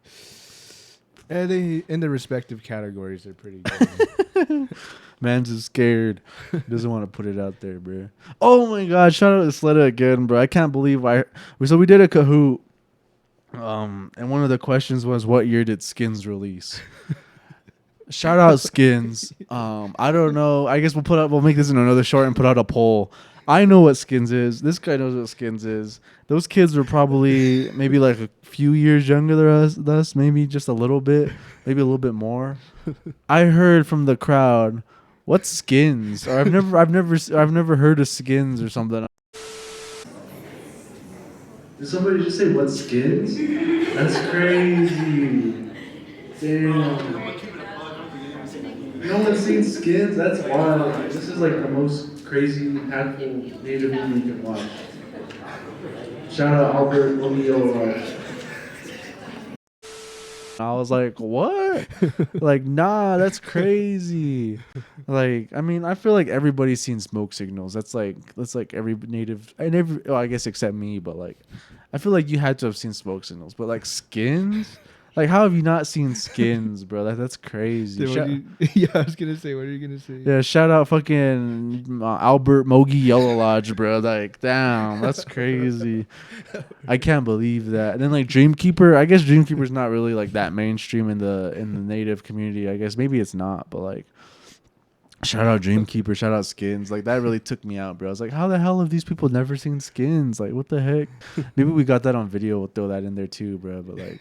And they in the respective categories they're pretty good. Man's is scared. Doesn't want to put it out there, bro. Oh my god! Shout out to Isleta again, bro. I can't believe so we did a Kahoot. And one of the questions was, what year did Skins release? Shout out Skins. I don't know. I guess we'll make this in another short and put out a poll. I know what Skins is. This guy knows what Skins is. Those kids were probably maybe like a few years younger than us, maybe just a little bit, maybe a little bit more. I heard from the crowd, "What's Skins?" Or I've never heard of Skins or something. Did somebody just say what's Skins? That's crazy. Damn. No one's seen Skins? That's wild. This is like the most crazy, impactful native movie you can watch. Shout out Albert Romeo. I was like, what? Like, nah, that's crazy. Like, I mean, I feel like everybody's seen Smoke Signals. That's like every native, and well, I guess except me, but like, I feel like you had to have seen Smoke Signals. But like Skins, like, how have you not seen Skins, bro? That's crazy. Yeah, I was gonna say, what are you gonna say? Yeah, shout out fucking Albert Mogi Yellow Lodge, bro. Like, damn, that's crazy. I can't believe that. And then like Dreamkeeper, I guess Dreamkeeper's not really like that mainstream in the native community. I guess maybe it's not, but like, shout out Dreamkeeper, shout out Skins. Like that really took me out, bro. I was like, how the hell have these people never seen Skins? Like, what the heck? Maybe we got that on video. We'll throw that in there too, bro. But like,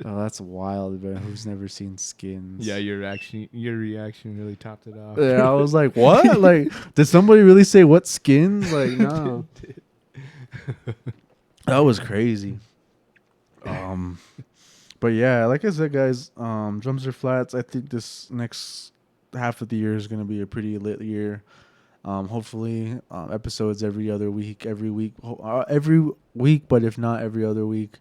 oh, that's wild, bro. Who's never seen Skins? Yeah, your reaction really topped it off. Yeah, I was like, what? Like, did somebody really say what Skins? Like, no. That was crazy. But yeah, like I said, guys, drums are flats. I think this next half of the year is gonna be a pretty lit year. Hopefully, episodes every week, but if not every other week.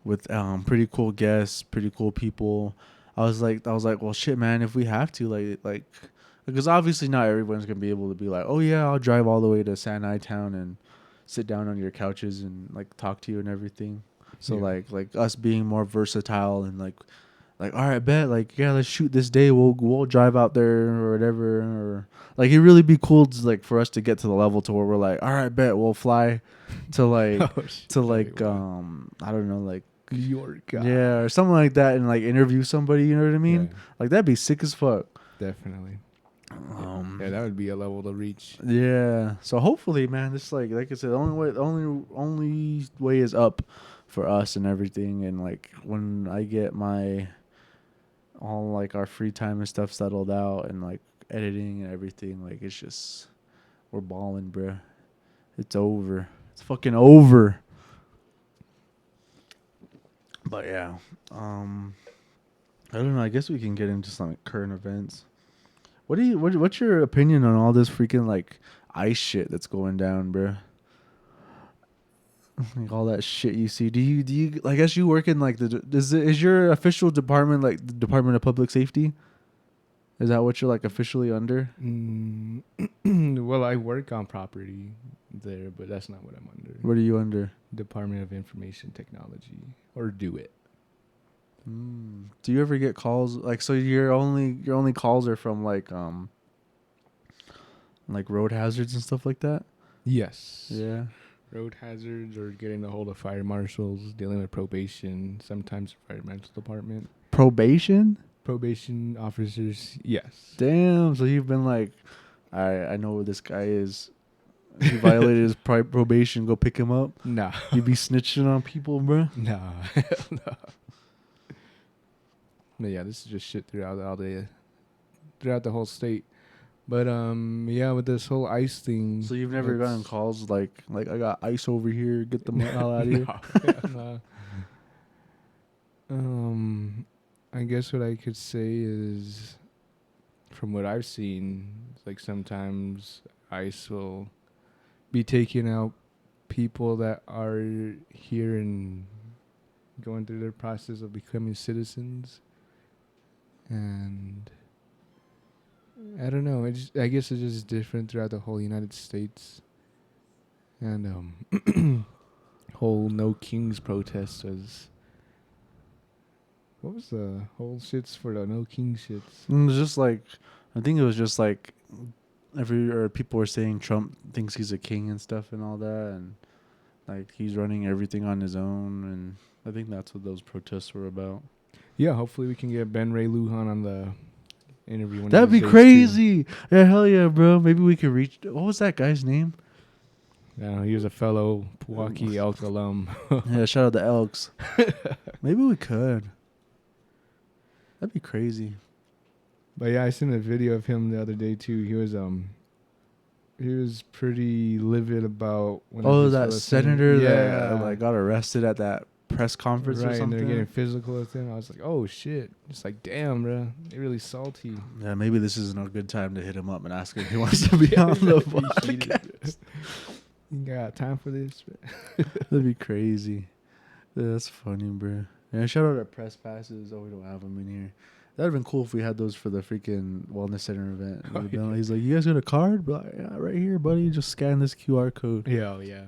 With pretty cool guests, pretty cool people. I was like, well, shit, man. If we have to, like, because obviously not everyone's gonna be able to be like, oh yeah, I'll drive all the way to Sanai Town and sit down on your couches and like talk to you and everything. So Yeah. like us being more versatile and like all right, bet, like yeah, let's shoot this day. We'll drive out there or whatever, or like it'd really be cool to, like for us to get to the level to where we're like, all right, bet, we'll fly to like Oh, shit. to like Wow. I don't know, like New York. yeah, or something like that, and like interview somebody. You know what I mean? Yeah, Like that'd be sick as fuck. definitely. Um, Yeah, that would be a level to reach. yeah. So hopefully, man, this like I said, the only way is up for us and everything. And like when I get my all like our free time and stuff settled out and like editing and everything, like it's just we're balling, bruh. It's over. It's fucking over. But yeah, I don't know. I guess we can get into some like, current events. What's your opinion on all this freaking like ice shit that's going down, bruh? Like all that shit you see. Do you? I guess you work in like is your official department like the Department of Public Safety? Is that what you're like officially under? Well, I work on property there, but that's not what I'm under. What are you under? Department of Information Technology, or do it. Do you ever get calls like so your only calls are from like road hazards and stuff like that? Yes. Yeah. Road hazards or getting a hold of fire marshals, dealing with probation, sometimes environmental department. Probation? Probation officers, yes. Damn, so you've been like I know where this guy is. He violated his probation. Go pick him up. Nah. You be snitching on people, bro. Nah. Hell no. But yeah, this is just shit throughout the whole state. But yeah, with this whole ICE thing. So you've never gotten calls like I got ice over here. Get the hell out of here. No. I guess what I could say is, from what I've seen, like sometimes ICE will be taking out people that are here and going through their process of becoming citizens. And I don't know. I guess it's just different throughout the whole United States. And whole No Kings protest was. What was the whole shits for the No King shits? It was just like I think it was just like people were saying Trump thinks he's a king and stuff and all that, and like he's running everything on his own, and I think that's what those protests were about. Yeah, hopefully we can get Ben Ray Lujan on the interview. That'd be crazy. Yeah, hell yeah, bro. Maybe we could reach. What was that guy's name? He was a fellow Pewaukee Elk alum. Yeah, shout out the Elks. Maybe we could. That'd be crazy. But yeah, I seen a video of him the other day too. He was pretty livid about when that senator that like got arrested at that press conference or something. And they're getting physical with him. I was like, oh shit! It's like, damn, bro, they're really salty. Yeah, maybe this isn't a good time to hit him up and ask him if he wants to be on the podcast. You got time for this? That'd be crazy. Yeah, that's funny, bro. Yeah, shout out our press passes. Oh, we don't have them in here. That'd have been cool if we had those for the freaking wellness center event. He's like, "You guys got a card?" But like, yeah, right here, buddy. Just scan this QR code. Yeah, yeah.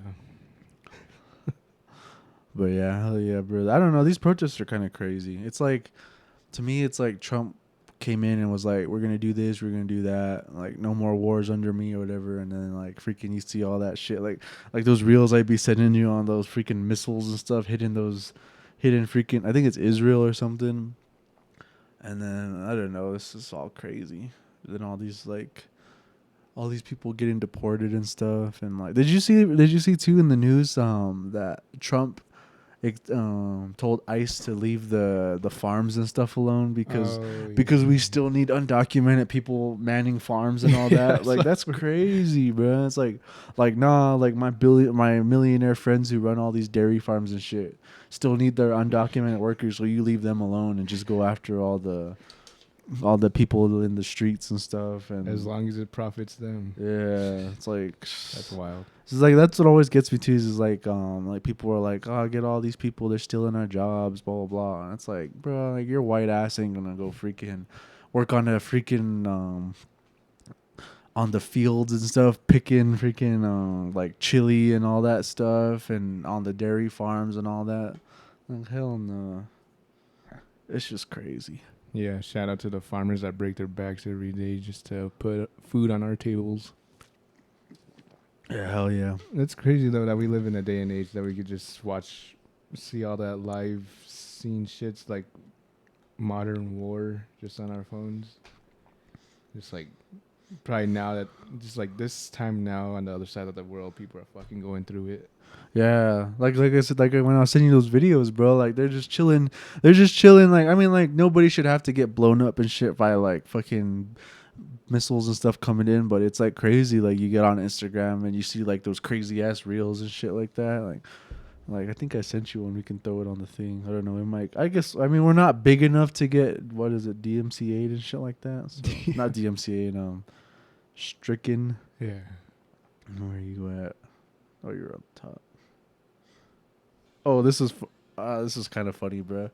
But yeah, hell yeah, bro. I don't know. These protests are kind of crazy. It's like, to me, it's like Trump came in and was like, "We're gonna do this, we're gonna do that. Like, no more wars under me or whatever." And then like freaking, you see all that shit, like those reels I'd be sending you on those freaking missiles and stuff, hitting freaking. I think it's Israel or something. And then I don't know. This is all crazy. Then all these people getting deported and stuff. And like, did you see too in the news that Trump told ICE to leave the farms and stuff alone because we still need undocumented people manning farms and all that. Like that's crazy, bro. It's like nah, like my millionaire friends who run all these dairy farms and shit still need their undocumented workers, so you leave them alone and just go after all the people in the streets and stuff. And as long as it profits them. Yeah, it's like that's wild. It's like that's what always gets me too. Is like people are like, "Oh, get all these people, they're stealing our jobs, blah blah blah." And it's like, bro, like your white ass ain't gonna go freaking work on a freaking on the fields and stuff, picking freaking like chili and all that stuff, and on the dairy farms and all that. Like, hell no. It's just crazy. Yeah, shout out to the farmers that break their backs every day just to put food on our tables. Yeah, hell yeah. It's crazy though that we live in a day and age that we could just see all that live scene shits like modern war just on our phones. Just like probably now that just like this time now on the other side of the world, people are fucking going through it. Yeah, like I said, like when I was sending you those videos, bro, like they're just chilling. Like, I mean, like nobody should have to get blown up and shit by like fucking missiles and stuff coming in, but it's like crazy. Like you get on Instagram and you see like those crazy ass reels and shit like that. Like I think I sent you one. We can throw it on the thing. I don't know. It might. I guess. I mean, we're not big enough to get what is it, DMCA and shit like that. So, not DMCA, stricken. Yeah. Where are you at? Oh, you're up top. Oh, this is kind of funny, bro.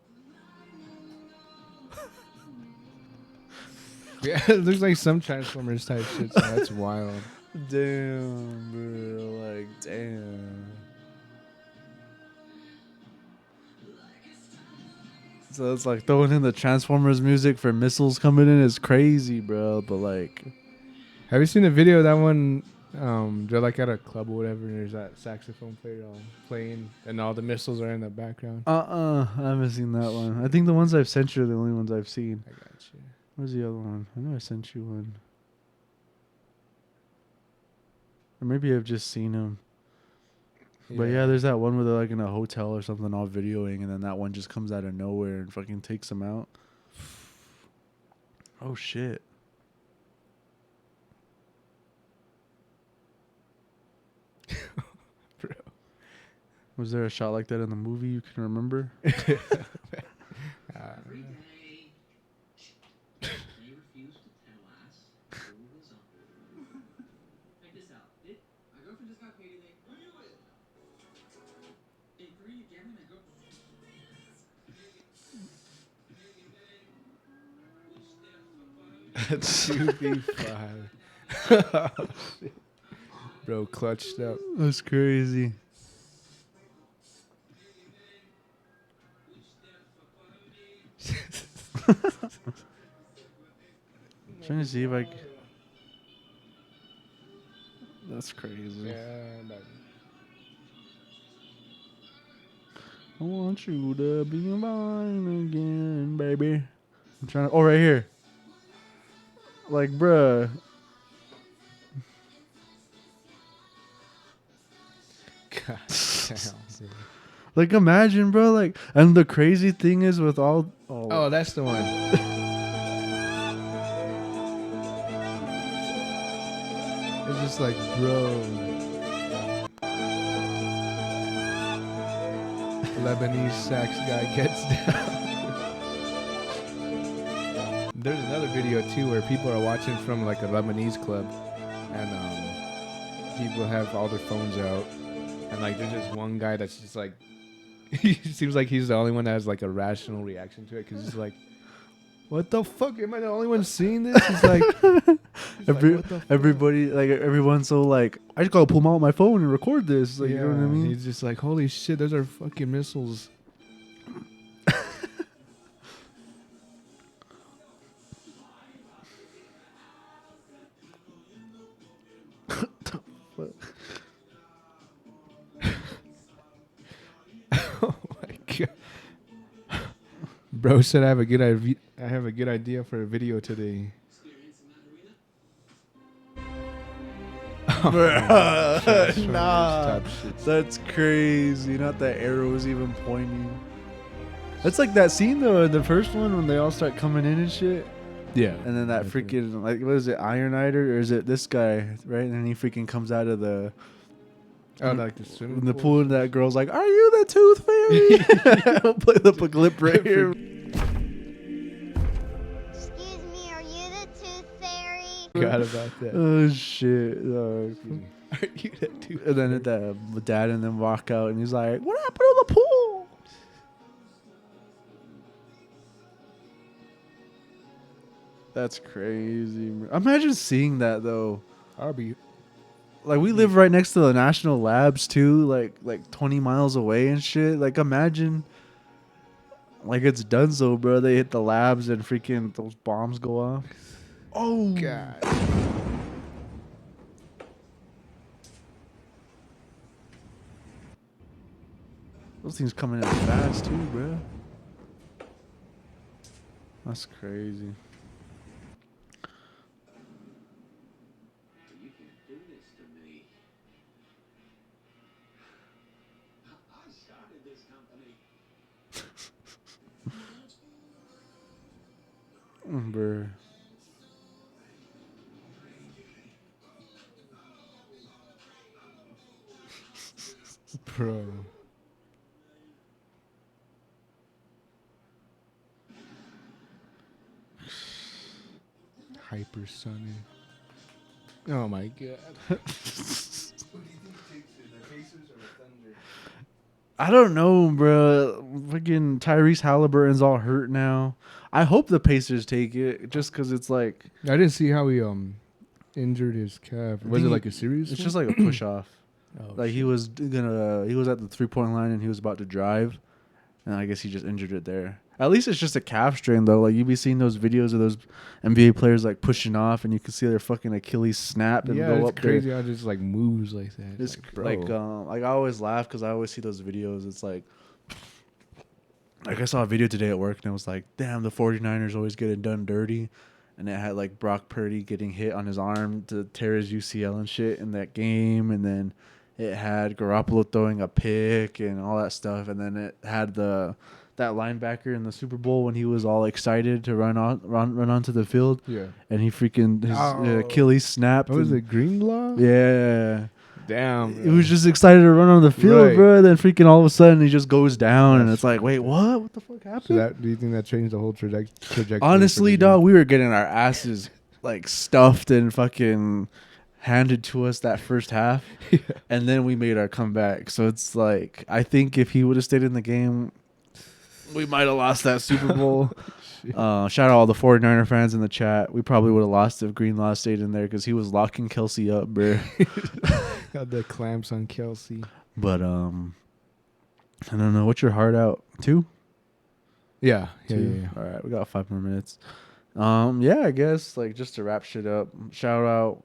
Yeah, it looks like some Transformers type shit. So that's wild. Damn, bro. Like, damn. So it's like throwing in the Transformers music for missiles coming in is crazy, bro. But like, have you seen the video of that one? They're like at a club or whatever, and there's that saxophone player playing, and all the missiles are in the background. I haven't seen that one. I think the ones I've sent you are the only ones I've seen. I got you. Where's the other one? I know I sent you one. Or maybe I've just seen them. Yeah. But yeah, there's that one where they're like in a hotel or something all videoing, and then that one just comes out of nowhere and fucking takes them out. Oh shit. Bro. Was there a shot like that in the movie you can remember? That's 2B5. Bro, clutched up. That's crazy. Trying to see if I. That's crazy. Yeah, I want you to be mine again, baby. I'm trying to. Oh, right here. Like, bruh. God damn. Like, imagine, bro. Like, and the crazy thing is with all. Oh, that's the one. It's just like, bro. Lebanese sax guy gets down. There's another video too where people are watching from like a Lebanese club, and people have all their phones out, and like there's just one guy that's just like, he seems like he's the only one that has like a rational reaction to it, because he's like, what the fuck? Am I the only one seeing this? He's like, everybody, like everyone's so like, I just gotta pull out my phone and record this. Like, yeah, you know what I mean? He's just like, holy shit, those are fucking missiles. Oh my god. Bro said I have a good idea for a video today. Nah, that's crazy. Not that arrows even pointing. That's like that scene though in the first one when they all start coming in and shit. Yeah. And then that freaking, like, what is it, Ironhider? Or is it this guy, right? And then he freaking comes out of the... Oh, like the swimming in the pool, and that girl's like, "Are you the tooth fairy?" I'll play the clip right here. Excuse me, are you the tooth fairy? Forgot about that. Oh shit! Are you the tooth? And then the dad and them walk out, and he's like, "What happened to the pool?" That's crazy. Imagine seeing that though. I'll be. Like we live right next to the national labs too, like 20 miles away and shit. Like imagine, like it's done so, bro. They hit the labs and freaking those bombs go off. Oh God. Those things coming in fast too, bro. That's crazy. You can't do this to me. I started this company. Bro. Bro. Hypersonic. Oh my god. I don't know, bro. Fucking Tyrese Halliburton's all hurt now. I hope the Pacers take it, just because it's like I didn't see how he injured his calf. Was it like a serious? it's just like a push off. Oh, Like he was at the 3-point line and he was about to drive, and I guess he just injured it there. At least it's just a calf strain though. Like you be seeing those videos of those NBA players like pushing off, and you can see their fucking Achilles snap and yeah, go it's up crazy there. how it just like moves like that. It's like, bro. like I always laugh because I always see those videos. It's like I saw a video today at work and it was like, damn, the 49ers always getting done dirty. And it had like Brock Purdy getting hit on his arm to tear his UCL and shit in that game. And then it had Garoppolo throwing a pick and all that stuff. And then it had that linebacker in the Super Bowl when he was all excited to run onto the field. Yeah. And he freaking his Oh. Achilles snapped. What was and- it, Greenlaw? Yeah. Damn. He was just excited to run on the field, Right. bro. Then freaking all of a sudden he just goes down, and That's it's like, wait, what? What the fuck happened? So do you think that changed the whole trajectory? Honestly, for the dog, game? we were getting our asses like stuffed and fucking handed to us that first half, Yeah. and then we made our comeback. So it's like, I think if he would have stayed in the game, we might have lost that Super Bowl. Shout out all the 49er fans in the chat. We probably would have lost if Greenlaw stayed in there because he was locking Kelsey up, bro. Got the clamps on Kelsey. But I don't know. What's your heart out? 2? Yeah. Yeah. Two? Yeah, yeah. All right, we got 5 more minutes. Yeah, I guess like just to wrap shit up. Shout out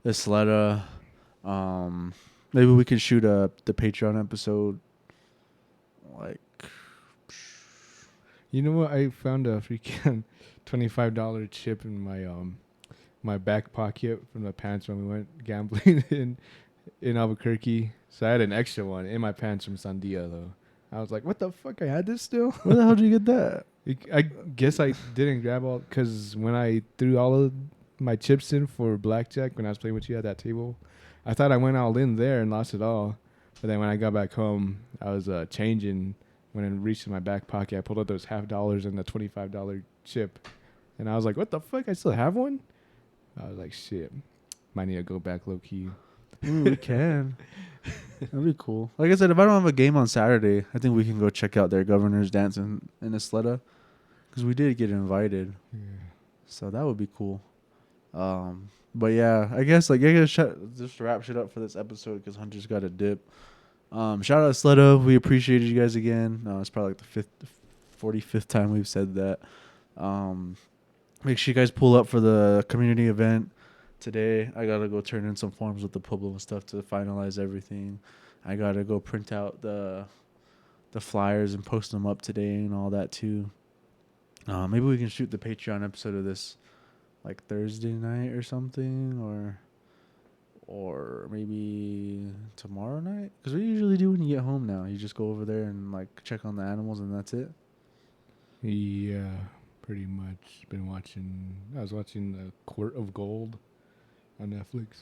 Isleta. Maybe we could shoot the Patreon episode. Like, You know what? I found a freaking $25 chip in my back pocket from the pants when we went gambling in Albuquerque. So I had an extra one in my pants from Sandia though. I was like, what the fuck? I had this still? where the hell did you get that? I guess I didn't grab all because when I threw all of my chips in for blackjack when I was playing with you at that table, I thought I went all in there and lost it all. But then when I got back home, I was changing. When it reached in my back pocket, I pulled out those $50 and the $25 chip, and I was like, "What the fuck? I still have one." I was like, "Shit, might need to go back low key." We can. That'd be cool. Like I said, if I don't have a game on Saturday, I think we can go check out their Governor's Dance in Isleta, because we did get invited. Yeah. So that would be cool. But yeah, I guess just to wrap shit up for this episode because Hunter's got a dip. Shout out to Isleta. We appreciated you guys again. It's probably like the 45th time we've said that. Make sure you guys pull up for the community event today. I gotta go turn in some forms with the Pueblo and stuff to finalize everything. I gotta go print out the flyers and post them up today and all that too. Maybe we can shoot the Patreon episode of this like Thursday night or something, or maybe tomorrow night, because we usually do when you get home now. You just go over there and like check on the animals and that's it. Yeah, pretty much. I was watching the Court of Gold on Netflix.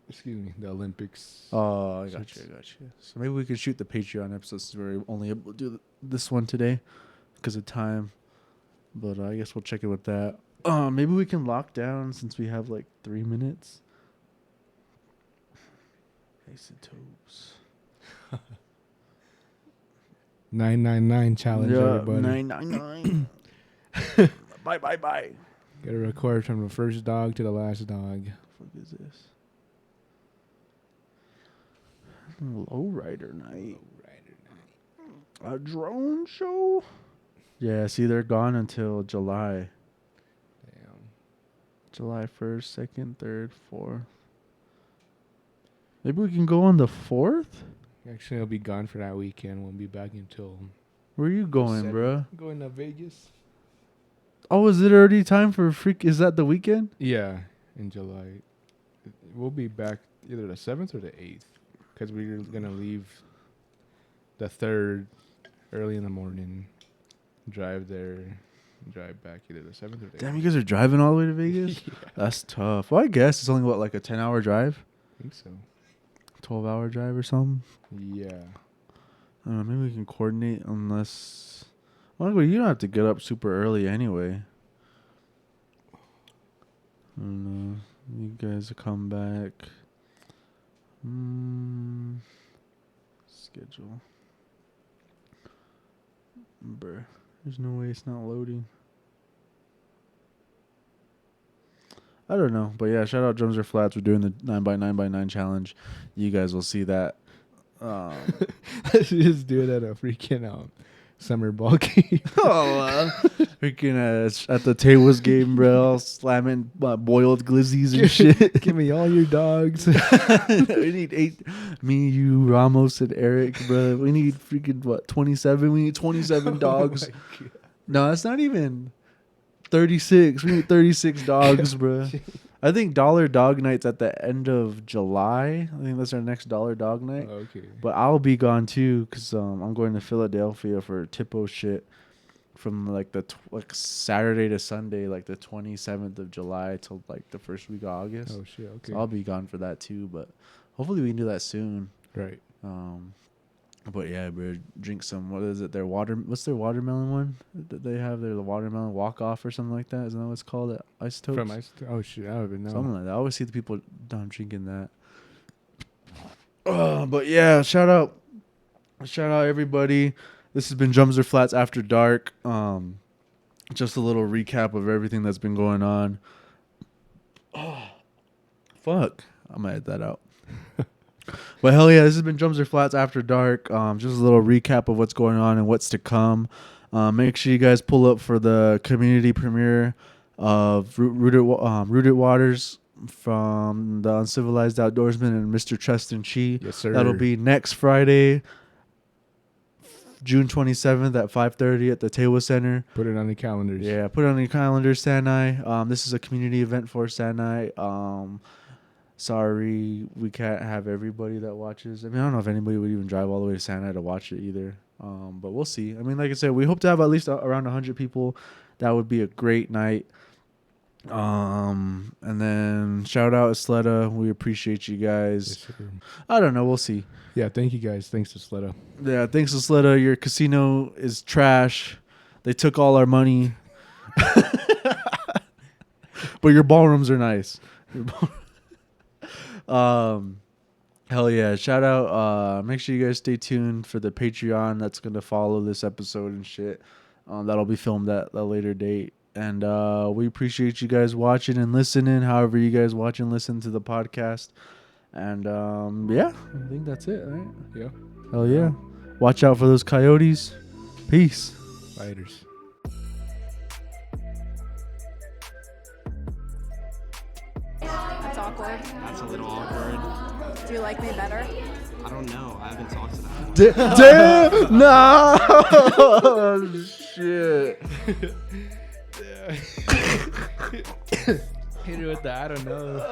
Excuse me, the Olympics. Oh, I got you. So maybe we could shoot the Patreon episode since we're only able to do this one today because of time. But I guess we'll check it with that. Maybe we can lock down since we have like 3 minutes. Isotopes. 999 challenge, everybody. 999. Bye. Gotta record from the first dog to the last dog. fuck is this? Lowrider night. A drone show? Yeah, see, they're gone until July. Damn. July 1st, 2nd, 3rd, 4th. Maybe we can go on the 4th? Actually, I'll be gone for that weekend. Won't be back until. Where are you going, Seven. bruh? Going to Vegas. Oh, is it already time for freak? Is that the weekend? Yeah, in July. We'll be back either the 7th or the 8th. Because we're going to leave the 3rd early in the morning. Drive there. Drive back either the 7th or the 8th. Damn, you guys are driving all the way to Vegas? Yeah. That's tough. Well, I guess it's only, what, like a 10-hour drive? I think so. 12-hour drive or something? Yeah. I don't know, maybe we can coordinate unless... Well, you don't have to get up super early anyway. I don't know. You guys come back. Schedule. Bruh. There's no way it's not loading. I don't know. But yeah, shout out Drums or Flats. We're doing the 9x9x9 challenge. You guys will see that. Just do it at a freaking summer ball game. Freaking at the tables game, bro. Slamming boiled glizzies and shit. Give me all your dogs. We need 8. Me, you, Ramos, and Eric, bro. We need freaking, 27? We need 27 dogs. Oh my God. No, that's not even 36. We need 36 dogs, bro. I think Dollar Dog Night's at the end of July. I think that's our next Dollar Dog Night. Oh, okay. But I'll be gone too because I'm going to Philadelphia for Tipo shit from like like Saturday to Sunday, like the 27th of July till like the first week of August. Oh shit. Okay. So I'll be gone for that too. But hopefully we can do that soon. Right. But yeah, bro, drink some. What is it? What's their watermelon one that they have? Their watermelon walk off or something like that. Isn't that what it's called? Isotopes. From ice. Oh shit. I don't even know. Something like that. I always see the people down drinking that. But yeah, shout out everybody. This has been Drums or Flats After Dark. Just a little recap of everything that's been going on. Oh, fuck. I'm gonna edit that out. But hell yeah, this has been Drums or Flats After Dark. Just a little recap of what's going on and what's to come. Make sure you guys pull up for the community premiere of Rooted Waters from the Uncivilized Outdoorsman and Mr. Treston Chi. Yes, sir. That'll be next Friday, June 27th at 5:30 at the Tewa Center. Put it on the calendars. Yeah, put it on your calendar, Sanai. This is a community event for Sanai. Sorry, we can't have everybody that watches. I mean, I don't know if anybody would even drive all the way to Sanai to watch it either. But we'll see. I mean, like I said, we hope to have at least around 100 people. That would be a great night. And then shout out Isleta. We appreciate you guys. Yes, sir. I don't know. We'll see. Yeah, thank you guys. Thanks to Isleta. Yeah, thanks Isleta. Your casino is trash. They took all our money. But your ballrooms are nice. Hell yeah. Shout out. Make sure you guys stay tuned for the Patreon that's going to follow this episode and shit. That'll be filmed at a later date. And we appreciate you guys watching and listening, however you guys watch and listen to the podcast. And yeah, I think that's it, right? Yeah. Hell yeah. Watch out for those coyotes. Peace. Fighters. That's awkward. That's a little awkward. Do you like me better? I don't know. I haven't talked to that one. Damn! No! Shit. Hit it with the I don't know.